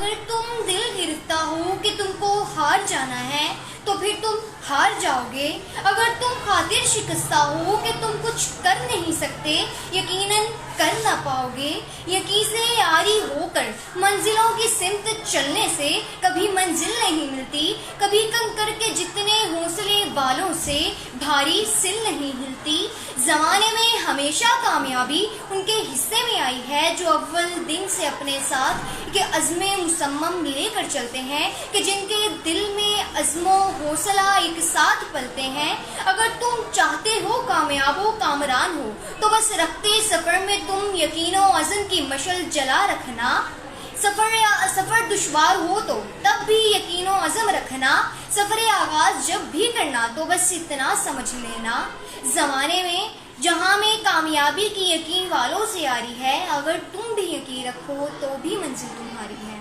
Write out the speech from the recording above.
अगर तुम दिल गिरफ्ता हो कि तुमको हार जाना है तो फिर तुम हार जाओगे। अगर तुम खातिर शिकस्ता हो कि तुम कुछ कर नहीं सकते, यकीनन कर ना पाओगे। यकीन से यारी होकर मंजिलों की सिमत चलने से कभी मंजिल नहीं मिलती। कभी कंकर के जितने हौसले वालों से भारी सिल नहीं हिलती। जमाने में हमेशा कामयाबी उनके हिस्से में आई है जो अव्वल दिन से अपने साथ के अज़्म मुसम्मम लेकर चलते हैं, कि जिनके दिल में अज़्मो हौसला एक साथ पलते हैं। अगर तुम चाहते हो कामयाब हो, कामरान हो, तो बस रखते सफर में तुम यकीनो अज़्म की मशल जला रखना। सफर दुश्वार हो तो तब भी यकीनो अज़्म रखना। सफर आगाज जब भी करना तो बस इतना समझ लेना, जमाने में जहां में कामयाबी की यकीन वालों से यारी है, अगर तुम भी यकीन रखो तो भी मंजिल तुम्हारी है।